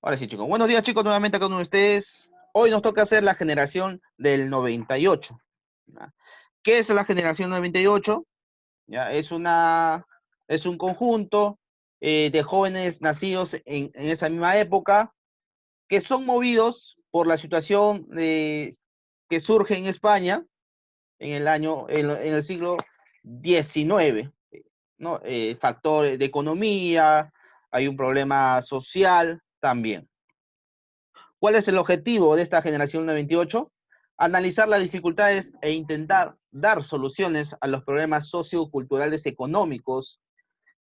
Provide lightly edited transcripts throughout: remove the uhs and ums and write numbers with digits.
Ahora sí, chicos. Buenos días, chicos, nuevamente a cada uno de ustedes. Hoy nos toca hacer la generación del 98. ¿Ya? ¿Qué es la generación 98? ¿Ya? Es un conjunto de jóvenes nacidos en esa misma época que son movidos por la situación que surge en España en el siglo XIX, ¿no? Factores de economía, hay un problema social también. ¿Cuál es el objetivo de esta generación 98? Analizar las dificultades e intentar dar soluciones a los problemas socioculturales económicos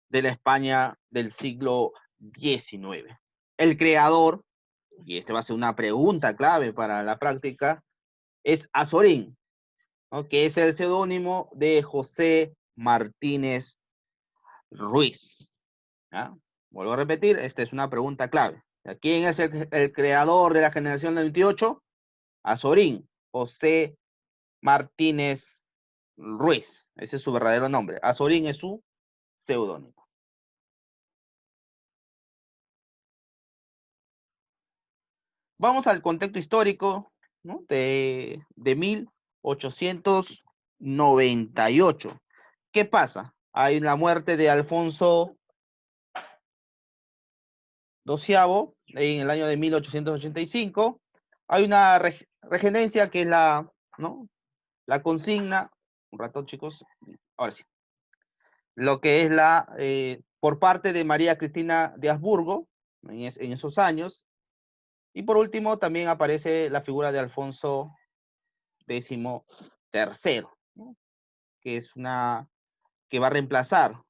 de la España del siglo XIX. El creador, y esta va a ser una pregunta clave para la práctica, es Azorín, ¿no? Que es el seudónimo de José Martínez Ruiz. ¿Ya? Vuelvo a repetir, esta es una pregunta clave. ¿Quién es el creador de la generación 98? Azorín, José Martínez Ruiz. Ese es su verdadero nombre. Azorín es su seudónimo. Vamos al contexto histórico, ¿no? de 1898. ¿Qué pasa? Hay la muerte de Alfonso XII en el año de 1885. Hay una regenencia que es ¿no? la consigna. Un rato, chicos. Ahora sí. Lo que es por parte de María Cristina de Habsburgo en esos años. Y por último, también aparece la figura de Alfonso XIII, ¿no? que es que va a reemplazar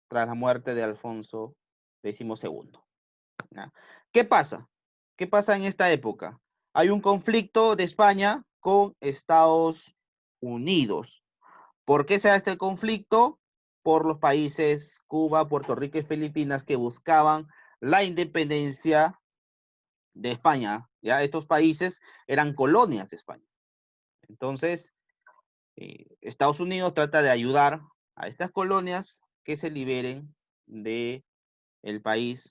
tras la muerte de Alfonso XII. ¿Ya? ¿Qué pasa? ¿Qué pasa en esta época? Hay un conflicto de España con Estados Unidos. ¿Por qué se da este conflicto? Por los países Cuba, Puerto Rico y Filipinas que buscaban la independencia de España. ¿Ya? Estos países eran colonias de España. Entonces, Estados Unidos trata de ayudar a estas colonias que se liberen de el país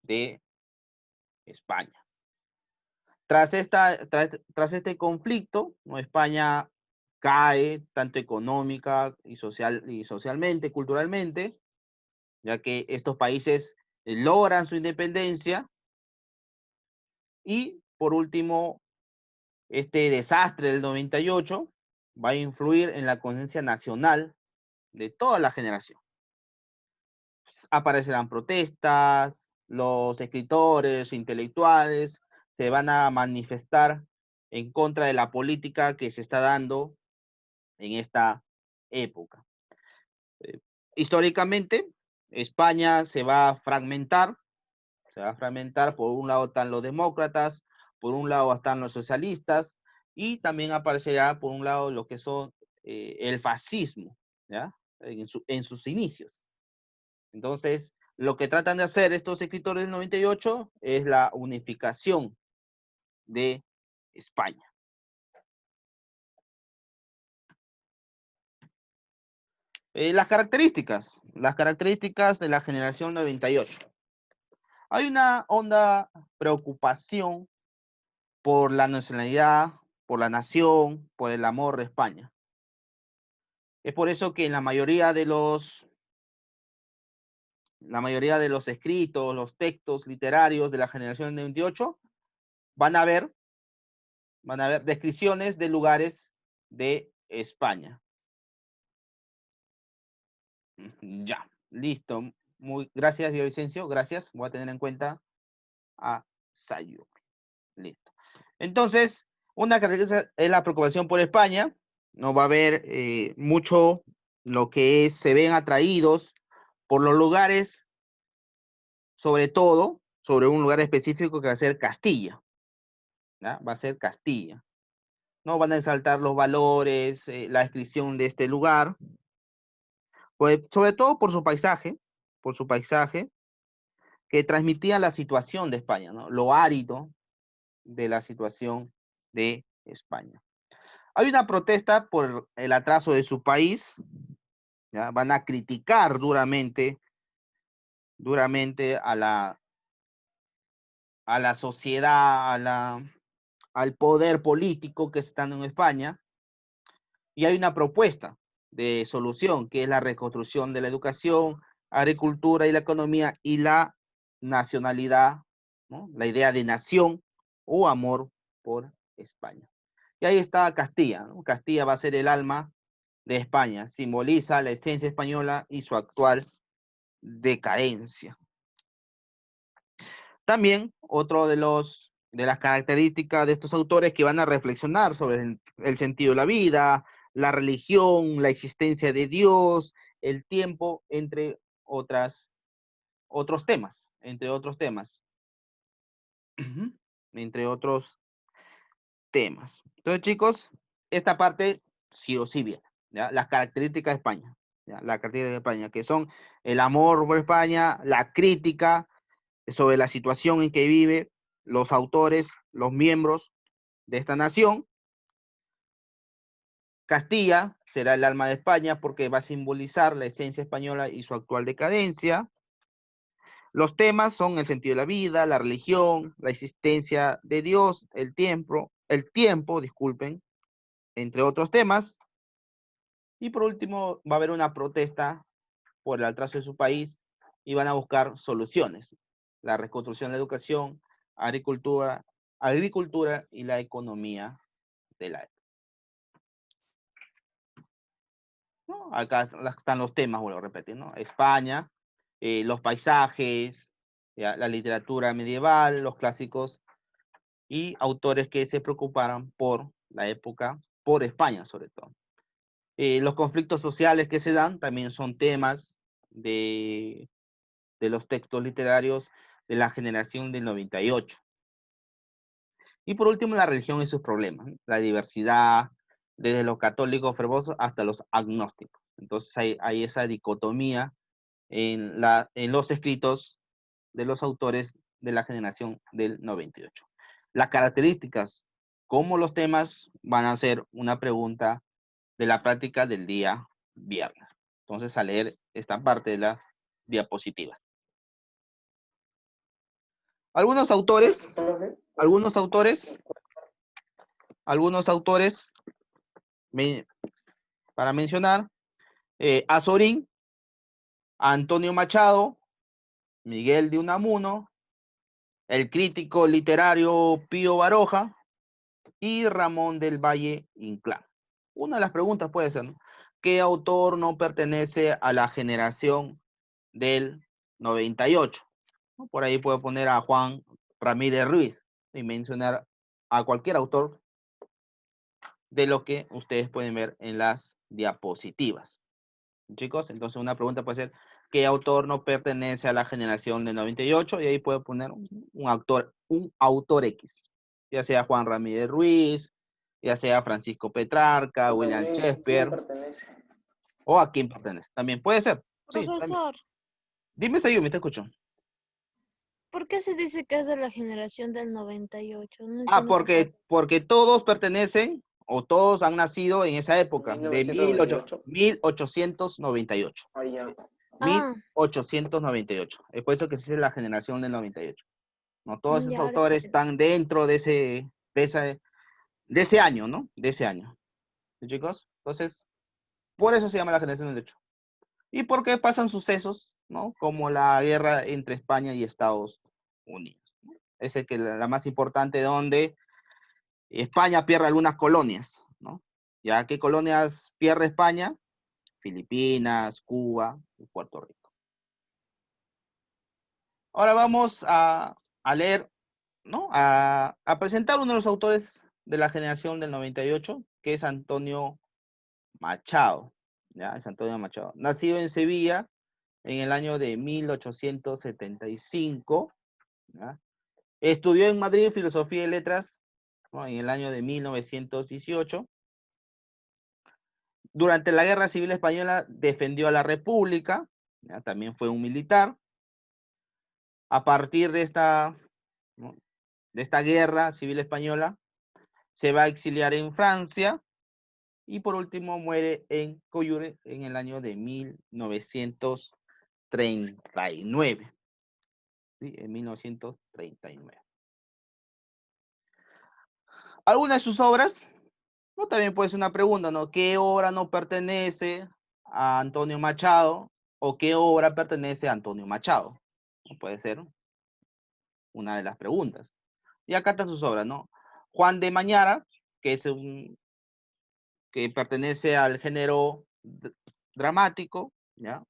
de España. Tras este conflicto, ¿no? España cae tanto económica y socialmente, culturalmente, ya que estos países logran su independencia y, por último, este desastre del 98 va a influir en la conciencia nacional de toda la generación. Aparecerán protestas, los escritores, intelectuales se van a manifestar en contra de la política que se está dando en esta época. Eh, Históricamente, España se va a fragmentar, por un lado están los demócratas, por un lado están los socialistas, y también aparecerá por un lado lo que son el fascismo, ¿ya? En sus inicios. Entonces, lo que tratan de hacer estos escritores del 98 es la unificación de España. Las características de la generación 98. Hay una honda preocupación por la nacionalidad, por la nación, por el amor de España. Es por eso que en la mayoría de los escritos, los textos literarios de la generación 98 van a ver, van a ver descripciones de lugares de España. Ya, listo. Gracias, Vicencio. Gracias. Voy a tener en cuenta a Sayo. Listo. Entonces, una característica es la preocupación por España. No va a haber mucho lo que se ven atraídos por los lugares, sobre todo sobre un lugar específico que va a ser Castilla. ¿Ya? Va a ser Castilla. No van a exaltar los valores, la descripción de este lugar, pues, sobre todo por su paisaje, que transmitía la situación de España, ¿no? Lo árido de la situación de España. Hay una protesta por el atraso de su país, ¿ya? Van a criticar duramente duramente a la sociedad, al poder político que está en España, y hay una propuesta de solución, que es la reconstrucción de la educación, agricultura y la economía y la nacionalidad, ¿no? La idea de nación o amor por España. Y ahí está Castilla, ¿no? Castilla va a ser el alma de España, simboliza la esencia española y su actual decadencia. También otro de las características de estos autores que van a reflexionar sobre el sentido de la vida, la religión, la existencia de Dios, el tiempo, entre otros temas, entre otros temas. Entre otros temas. Entonces, chicos, esta parte sí o sí viene, ¿ya? Las características de España, ¿ya? Las características de España, que son el amor por España, la crítica sobre la situación en que vive los autores, los miembros de esta nación. Castilla será el alma de España porque va a simbolizar la esencia española y su actual decadencia. Los temas son el sentido de la vida, la religión, la existencia de Dios, el tiempo, disculpen, entre otros temas. Y por último, va a haber una protesta por el atraso de su país y van a buscar soluciones. La reconstrucción de la educación, agricultura y la economía de la época. ¿No? Acá están los temas, vuelvo a repetir, ¿no? España, los paisajes, la literatura medieval, los clásicos y autores que se preocuparon por la época, por España sobre todo. Los conflictos sociales que se dan también son temas de los textos literarios de la generación del 98. Y por último, la religión y sus problemas, ¿no? La diversidad, desde los católicos fervorosos hasta los agnósticos. Entonces hay esa dicotomía en los escritos de los autores de la generación del 98. Las características, como los temas, van a ser una pregunta de la práctica del día viernes. Entonces, a leer esta parte de las diapositivas. Algunos autores para mencionar, Azorín, Antonio Machado, Miguel de Unamuno, el crítico literario Pío Baroja y Ramón del Valle Inclán. Una de las preguntas puede ser, ¿no? ¿Qué autor no pertenece a la generación del 98? Por ahí puedo poner a Juan Ramírez Ruiz y mencionar a cualquier autor de lo que ustedes pueden ver en las diapositivas. Chicos, entonces una pregunta puede ser, ¿qué autor no pertenece a la generación del 98? Y ahí puedo poner un autor X, ya sea Juan Ramírez Ruiz, ya sea Francisco Petrarca, William Shakespeare, o a quién pertenece. También puede ser. Sí, también. Profesor, Dime, Sayumi, te escucho. ¿por qué se dice que es de la generación del 98? No entiendo esa parte. Porque todos pertenecen o todos han nacido en esa época, de 1898. Ah, 1898. Es por eso que se dice la generación del 98. ¿No? Todos esos ya ahora autores entiendo. están dentro de ese año, ¿no? De ese año. ¿Sí, chicos? Entonces, por eso se llama la generación del 98. ¿Y por qué pasan sucesos, ¿no? Como la guerra entre España y Estados Unidos? Es el que la más importante, donde España pierde algunas colonias, ¿no? ¿Ya qué colonias pierde España? Filipinas, Cuba y Puerto Rico. Ahora vamos a leer, ¿no? A presentar uno de los autores de la generación del 98, que es Antonio Machado. ¿Ya? Es Antonio Machado. Nacido en Sevilla en el año de 1875. ¿Ya? Estudió en Madrid Filosofía y Letras, ¿no? En el año de 1918. Durante la Guerra Civil Española defendió a la República, ¿ya? También fue un militar. A partir de ¿no? de esta Guerra Civil Española, se va a exiliar en Francia y por último muere en Coyure en el año de 1900 1939. ¿Sí? En 1939. ¿Alguna de sus obras? No, también puede ser una pregunta, ¿no? ¿Qué obra no pertenece a Antonio Machado? ¿O qué obra pertenece a Antonio Machado? ¿No? Puede ser una de las preguntas. Y acá están sus obras, ¿no? Juan de Mañara, que es que pertenece al género dramático, ¿ya?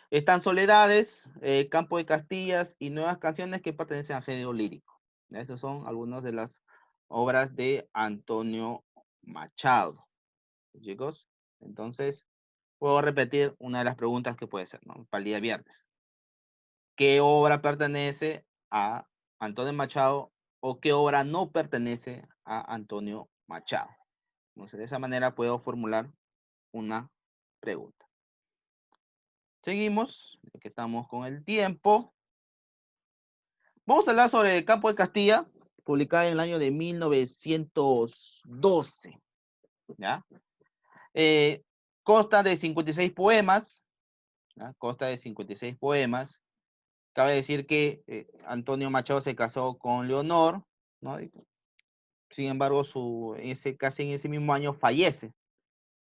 Están Soledades, Campo de Castillas y Nuevas Canciones que pertenecen al género lírico. Esas son algunas de las obras de Antonio Machado, chicos. Entonces, puedo repetir una de las preguntas que puede ser, ¿no? Para el día viernes. ¿Qué obra pertenece a Antonio Machado o qué obra no pertenece a Antonio Machado? Entonces, de esa manera puedo formular una pregunta. Seguimos, que estamos con el tiempo. Vamos a hablar sobre el Campo de Castilla, publicada en el año de 1912. ¿Ya? Consta de 56 poemas. ¿Ya? Consta de 56 poemas. Cabe decir que Antonio Machado se casó con Leonor, ¿no? Sin embargo, casi en ese mismo año fallece,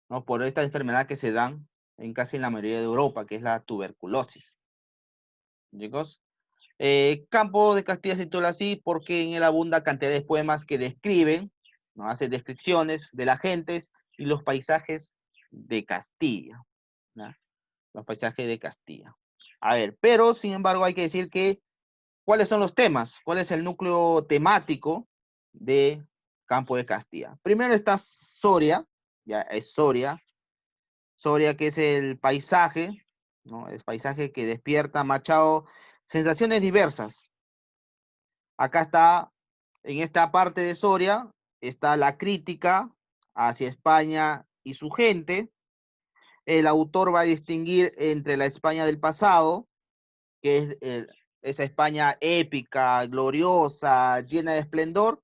¿no? Por esta enfermedad que se dan en casi en la mayoría de Europa, que es la tuberculosis. Chicos, Campo de Castilla se titula así porque en él abunda cantidad de poemas que describen, ¿no? Hace descripciones de las gentes y los paisajes de Castilla, ¿no? Los paisajes de Castilla. A ver, pero sin embargo hay que decir que ¿cuáles son los temas? ¿Cuál es el núcleo temático de Campo de Castilla? Primero está Soria, ya es Soria. Soria que es el paisaje, ¿no? El paisaje que despierta Machado sensaciones diversas. Acá está, en esta parte de Soria, está la crítica hacia España y su gente. El autor va a distinguir entre la España del pasado, que es esa España épica, gloriosa, llena de esplendor,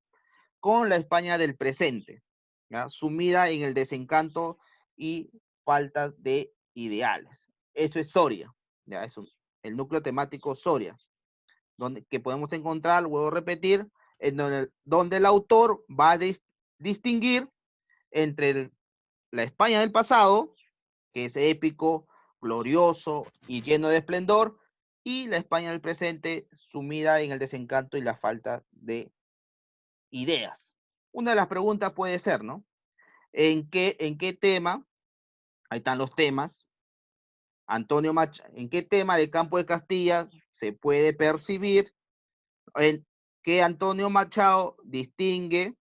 con la España del presente, ¿ya? Sumida en el desencanto y falta de ideales. Eso es Soria, ¿ya? El núcleo temático Soria, que podemos encontrar, vuelvo a repetir, en donde el autor va a distinguir entre la España del pasado, que es épico, glorioso y lleno de esplendor, y la España del presente sumida en el desencanto y la falta de ideas. Una de las preguntas puede ser, ¿no? ¿En qué tema? Ahí están los temas. Antonio Machado, ¿en qué tema de Campo de Castilla se puede percibir que Antonio Machado distingue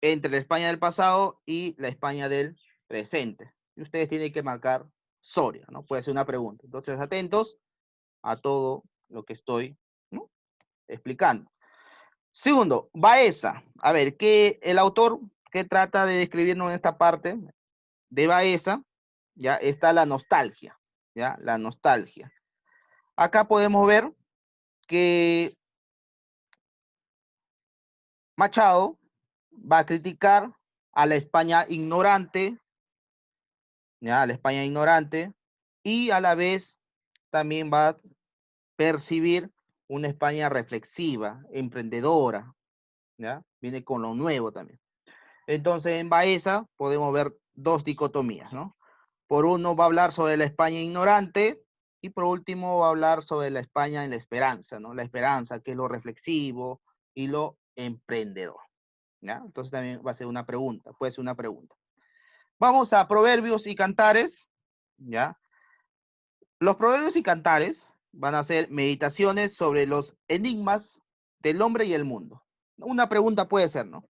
entre la España del pasado y la España del presente? Y ustedes tienen que marcar Soria, ¿no? Puede ser una pregunta. Entonces, atentos a todo lo que estoy, ¿no? explicando. Segundo, Baeza. A ver, el autor que trata de describirnos en esta parte de Baeza, ya está la nostalgia, ya, la nostalgia. Acá podemos ver que Machado va a criticar a la España ignorante, ya, a la España ignorante, y a la vez también va a percibir una España reflexiva, emprendedora, ¿ya? Viene con lo nuevo también. Entonces, en Baeza podemos ver dos dicotomías, ¿no? Por uno va a hablar sobre la España ignorante y por último va a hablar sobre la España en la esperanza, ¿no? La esperanza, que es lo reflexivo y lo emprendedor, ¿ya? Entonces también va a ser una pregunta, puede ser una pregunta. Vamos a proverbios y cantares, ¿ya? Los proverbios y cantares van a ser meditaciones sobre los enigmas del hombre y el mundo. Una pregunta puede ser, ¿no?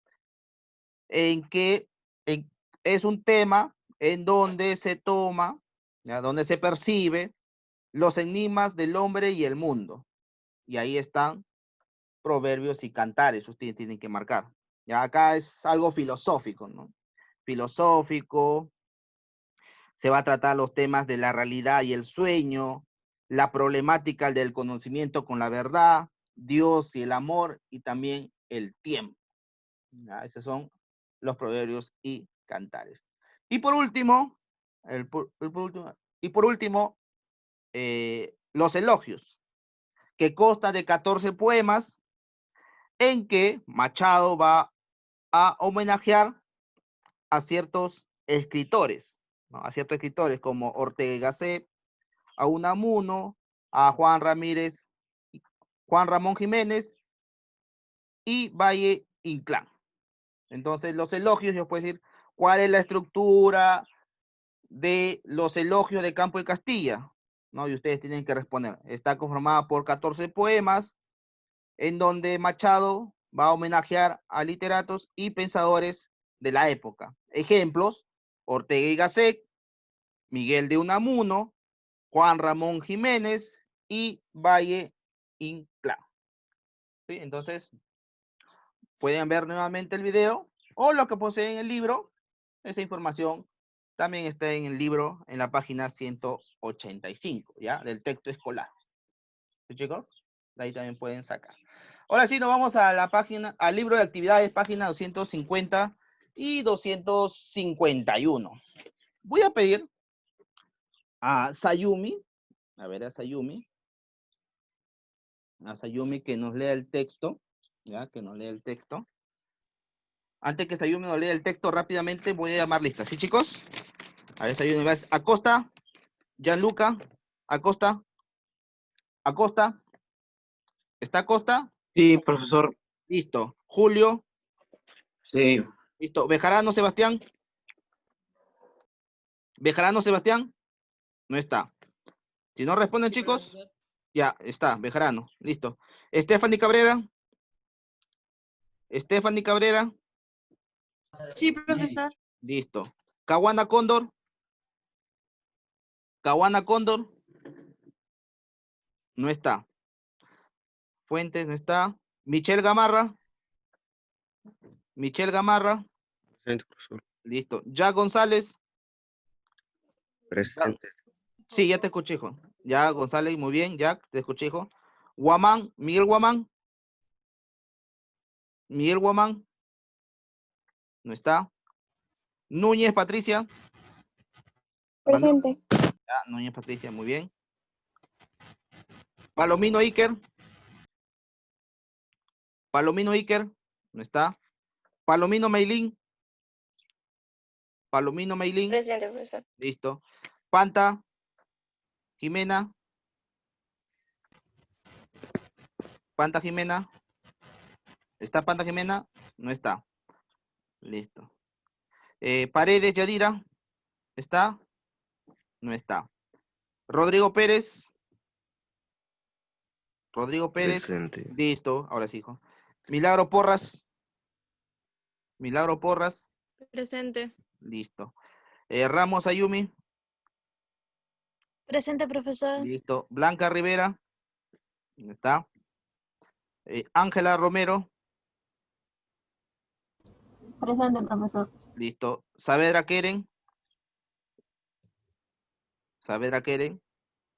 En que es un tema en donde se toma, ¿ya? Donde se percibe los enigmas del hombre y el mundo. Y ahí están proverbios y cantares, ustedes tienen que marcar. Ya acá es algo filosófico, ¿no? Filosófico, se va a tratar los temas de la realidad y el sueño, la problemática del conocimiento con la verdad, Dios y el amor y también el tiempo. ¿Ya? Esos son los proverbios y cantares. Y por último, Y por último, los elogios, que consta de 14 poemas en que Machado va a homenajear a ciertos escritores, ¿no? A ciertos escritores como Ortega y Gasset, a Unamuno, a Juan Ramírez, Juan Ramón Jiménez y Valle Inclán. Entonces, los elogios, yo puedo decir, ¿cuál es la estructura de los elogios de Campo de Castilla? ¿No? Y ustedes tienen que responder. Está conformada por 14 poemas, en donde Machado va a homenajear a literatos y pensadores de la época. Ejemplos: Ortega y Gasset, Miguel de Unamuno, Juan Ramón Jiménez y Valle Inclán. ¿Sí? Entonces, pueden ver nuevamente el video o lo que poseen en el libro. Esa información también está en el libro, en la página 185, ¿ya? Del texto escolar. ¿Sí, chicos? De ahí también pueden sacar. Ahora sí, nos vamos a la página, al libro de actividades, página 250 y 251. Voy a pedir a Sayumi, a ver, a Sayumi que nos lea el texto, ¿ya? Que nos lea el texto. Antes que Sayumi nos lea el texto rápidamente, voy a llamar lista. ¿Sí, chicos? A ver, Sayumi, Acosta, Gianluca, Acosta, Acosta, ¿está Acosta? Sí, profesor. Listo. Julio. Sí. Listo. Bejarano, Sebastián. Bejarano, Sebastián. No está. Si no responden, chicos, ya está, Bejarano. Listo. Stephanie Cabrera. Stephanie Cabrera. Sí, profesor. Listo. Caguana Cóndor. Caguana Cóndor. No está. Fuentes, no está. Michelle Gamarra. Michelle Gamarra. Presente, profesor. Listo. Jack González. Presente. Sí, ya te escuché, hijo. Ya, González, muy bien, Jack, te escuché, hijo. Guamán, Miguel Guamán. Miguel Guamán. No está. Núñez Patricia. Presente. Ya, Núñez Patricia, muy bien. Palomino Iker. Palomino Iker. No está. Palomino Meilín. Palomino Meilín. Presente, profesor. Listo. Panta Jimena. Panta Jimena. ¿Está Panta Jimena? No está. Listo. Paredes Yadira. ¿Está? No está. Rodrigo Pérez. Rodrigo Pérez. Presente. Listo. Ahora sí, hijo. Milagro Porras. Milagro Porras. Presente. Listo. Ramos Ayumi. Presente, profesor. Listo. Blanca Rivera. ¿Dónde está? Ángela Romero. Presente, profesor. Listo. Saavedra Keren. Saavedra Keren.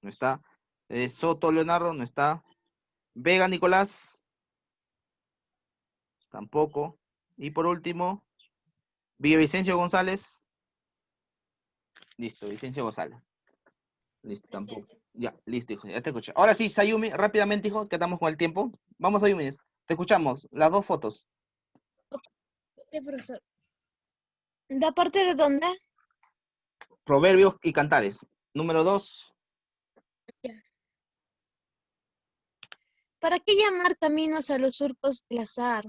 No está. Soto Leonardo. No está. Vega Nicolás. Tampoco. Y por último, Villavicencio González. Listo, Vicencio González. Listo, tampoco. Ya, listo, hijo, ya te escuché. Ahora sí, Sayumi, rápidamente, hijo, que estamos con el tiempo. Vamos, Sayumi, te escuchamos. Las dos fotos. Sí, profesor. ¿De parte de dónde? Proverbios y cantares. Número 2. ¿Para qué llamar caminos a los surcos del azar?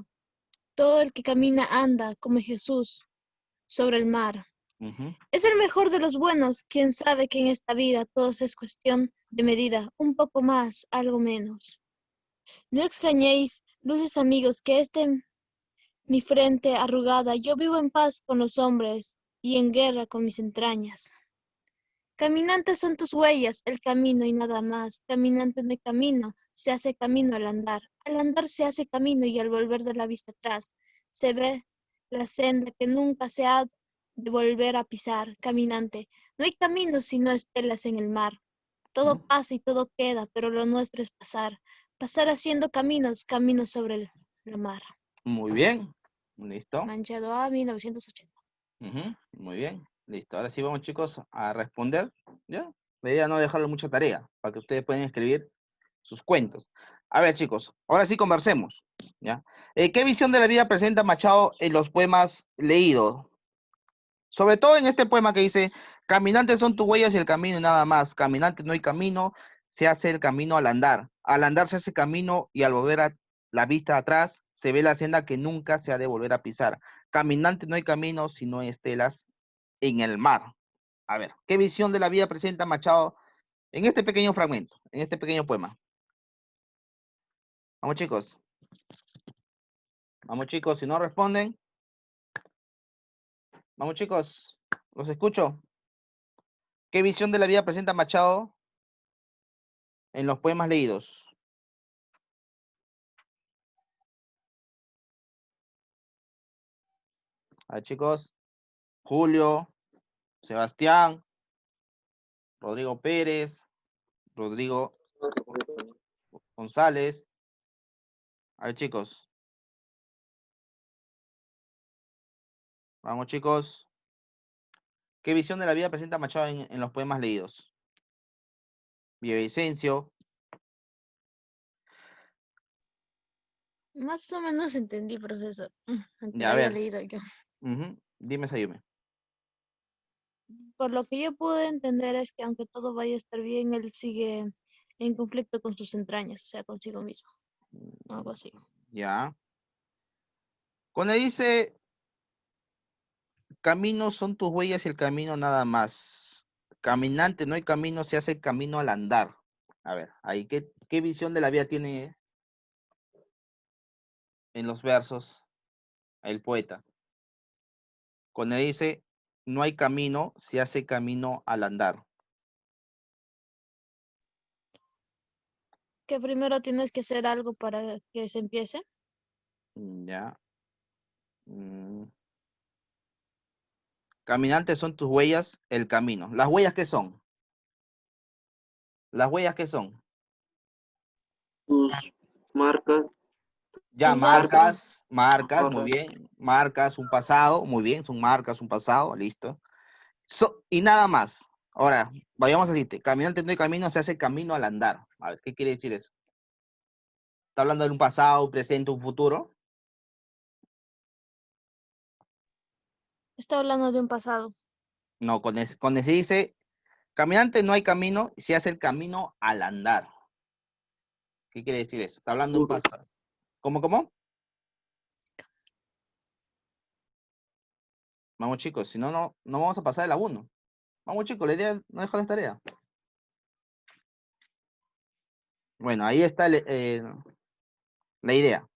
Todo el que camina anda, como Jesús, sobre el mar. Es el mejor de los buenos, quien sabe que en esta vida todo es cuestión de medida, un poco más, algo menos. No extrañéis, dulces amigos, que mi frente arrugada, yo vivo en paz con los hombres y en guerra con mis entrañas. Caminantes son tus huellas, el camino y nada más. Caminante no hay camino, se hace camino al andar. Al andar se hace camino y al volver de la vista atrás se ve la senda que nunca se ha de volver a pisar. Caminante, no hay camino sino estelas en el mar. Todo pasa y todo queda, pero lo nuestro es pasar. Pasar haciendo caminos, caminos sobre la mar. Muy bien. Listo. Manchado a 1980. Muy bien. Listo, ahora sí vamos, chicos, a responder, ¿ya? La idea no dejarle mucha tarea, para que ustedes puedan escribir sus cuentos. A ver, chicos, ahora sí conversemos, ¿ya? ¿Qué visión de la vida presenta Machado en los poemas leídos? Sobre todo en este poema que dice, caminantes son tus huellas y el camino y nada más. Caminante no hay camino, se hace el camino al andar. Al andar se hace camino y al volver a la vista atrás, se ve la senda que nunca se ha de volver a pisar. Caminante no hay camino, sino estelas en el mar. A ver, ¿qué visión de la vida presenta Machado en este pequeño fragmento, en este pequeño poema? Vamos, chicos. Vamos, chicos, si no responden. Vamos, chicos, los escucho. ¿Qué visión de la vida presenta Machado en los poemas leídos? A ver, chicos. Julio, Sebastián, Rodrigo Pérez, Rodrigo González. A ver, chicos. Vamos, chicos. ¿Qué visión de la vida presenta Machado en los poemas leídos? Villavicencio. Más o menos entendí, profesor. Aunque Ya, lo a haya ver. leído yo. Dime, Sayume. Por lo que yo pude entender es que aunque todo vaya a estar bien, él sigue en conflicto con sus entrañas, o sea, consigo mismo. Algo así. Ya. Cuando dice, caminos son tus huellas y el camino nada más. Caminante, no hay camino, se hace camino al andar. A ver, ahí, ¿qué visión de la vida tiene en los versos el poeta? Cuando dice, no hay camino, se hace camino al andar. Que primero tienes que hacer algo para que se empiece. Ya. Caminantes son tus huellas, el camino. ¿Las huellas qué son? ¿Las huellas qué son? Tus marcas. Ya, El rastro. marcas, muy Correcto. bien. Marcas, un pasado, muy bien. Son marcas, un pasado, listo. Y nada más. Ahora, vayamos a decirte, caminante no hay camino, se hace camino al andar. A ver, ¿qué quiere decir eso? ¿Está hablando de un pasado, un presente, un futuro? Está hablando de un pasado. No, cuando se dice, caminante no hay camino, se hace el camino al andar. ¿Qué quiere decir eso? Está hablando de un pasado. ¿Cómo? Vamos, chicos, si no, no vamos a pasar de la 1. Vamos, chicos, la idea no deja la tarea. Bueno, ahí está la idea.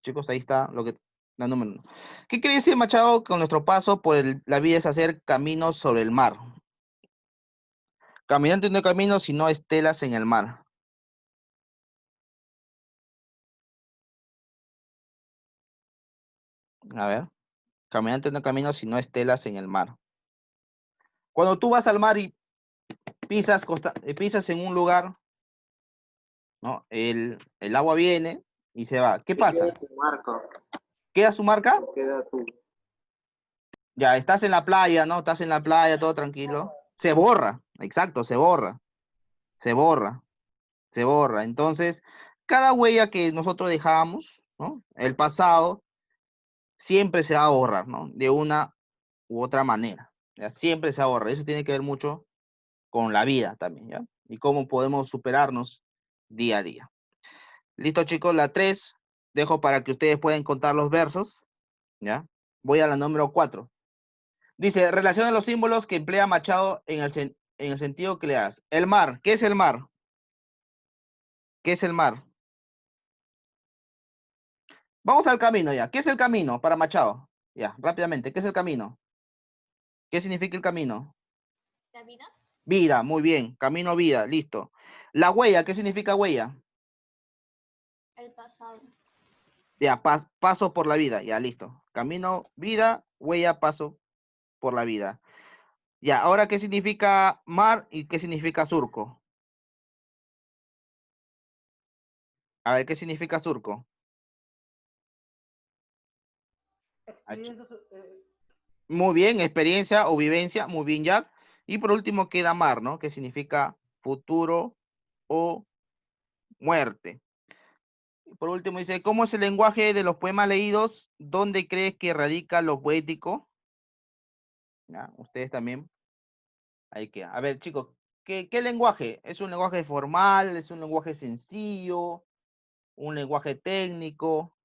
Chicos, ahí está la número 1. ¿Qué quiere decir, Machado, con nuestro paso por la vida es hacer caminos sobre el mar? Caminante no hay camino, sino estelas en el mar. A ver. Caminante no hay camino, sino estelas en el mar. Cuando tú vas al mar y pisas en un lugar, ¿no? El agua viene y se va. ¿Qué pasa? Queda tu marca. ¿Queda su marca? Queda tu. Ya, estás en la playa, ¿no? Estás en la playa, todo tranquilo. Se borra, exacto, se borra. Se borra, se borra. Entonces, cada huella que nosotros dejamos, ¿no? El pasado siempre se va a borrar, ¿no? De una u otra manera. ¿Ya? Siempre se va a borrar. Eso tiene que ver mucho con la vida también, ¿ya? Y cómo podemos superarnos día a día. Listo, chicos, la 3. Dejo para que ustedes puedan contar los versos, ¿ya? Voy a la número 4. Dice, relaciona los símbolos que emplea Machado en el sentido que le das. El mar, ¿qué es el mar? ¿Qué es el mar? Vamos al camino ya. ¿Qué es el camino para Machado? Ya, rápidamente, ¿qué es el camino? ¿Qué significa el camino? ¿La vida? Vida, muy bien. Camino, vida, listo. La huella, ¿qué significa huella? El pasado. Ya, paso por la vida, ya, listo. Camino, vida, huella, paso por la vida. Ya, ahora, ¿qué significa mar y qué significa surco? A ver, ¿qué significa surco? Muy bien, experiencia o vivencia, muy bien, Jack. Y por último queda mar, ¿no? Que significa futuro o muerte. Por último dice, ¿cómo es el lenguaje de los poemas leídos? ¿Dónde crees que radica lo poético? ¿Ya? Ustedes también. Ahí queda. A ver, chicos, ¿qué lenguaje? ¿Es un lenguaje formal? ¿Es un lenguaje sencillo? ¿Un lenguaje técnico?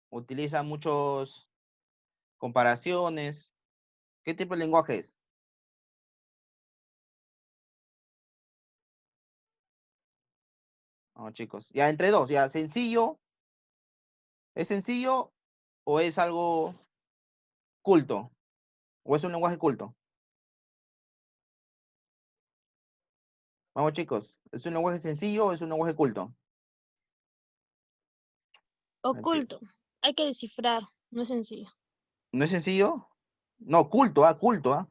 ¿Utiliza muchos comparaciones? ¿Qué tipo de lenguaje es? Vamos, chicos. Ya entre dos, ya sencillo. ¿Es sencillo o es algo culto? ¿O es un lenguaje culto? Vamos, chicos. ¿Es un lenguaje sencillo o es un lenguaje culto? Oculto. Hay que descifrar. No es sencillo. ¿No es sencillo? No, culto, culto.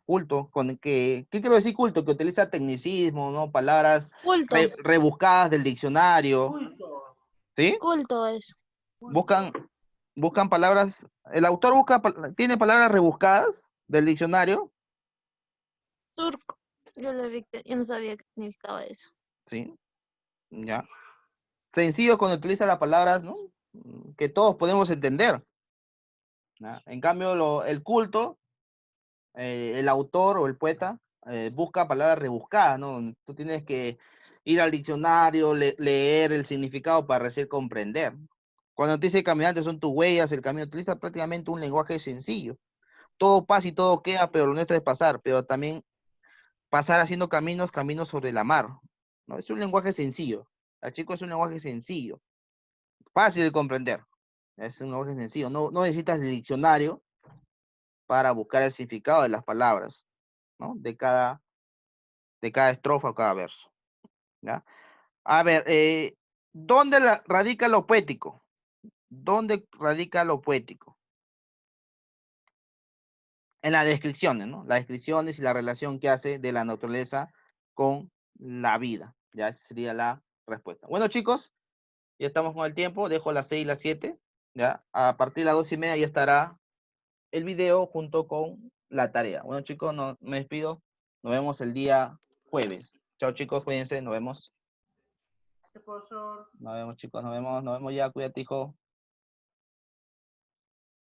¿Qué quiero decir culto? Que utiliza tecnicismo, ¿no? Palabras Culto. rebuscadas del diccionario. ¿Sí? Culto es. Buscan palabras. El autor tiene palabras rebuscadas del diccionario. Surco. Yo no sabía qué significaba eso. Sí, ya. Sencillo cuando utiliza las palabras, ¿no? Que todos podemos entender. ¿Ya? En cambio, el culto, el autor o el poeta busca palabras rebuscadas, ¿no? Tú tienes que ir al diccionario, leer el significado para recién comprender. Cuando te dice caminantes son tus huellas, el camino utiliza prácticamente un lenguaje sencillo. Todo pasa y todo queda, pero lo nuestro es pasar, pero también pasar haciendo caminos sobre la mar, ¿no? Es un lenguaje sencillo. Chicos, es un lenguaje sencillo, fácil de comprender. Es un lenguaje sencillo. No necesitas el diccionario para buscar el significado de las palabras, ¿no? De cada estrofa o cada verso. ¿Ya? A ver, ¿dónde radica lo poético? ¿Dónde radica lo poético? En las descripciones, ¿no? Las descripciones y la relación que hace de la naturaleza con la vida. Ya esa sería la respuesta. Bueno, chicos, ya estamos con el tiempo. Dejo las 6 y las 7. Ya, a partir de las 2:30 ya estará el video junto con la tarea. Bueno, chicos, me despido. Nos vemos el día jueves. Chao, chicos, cuídense. Nos vemos. Nos vemos, chicos. Nos vemos ya. Cuídate, hijo.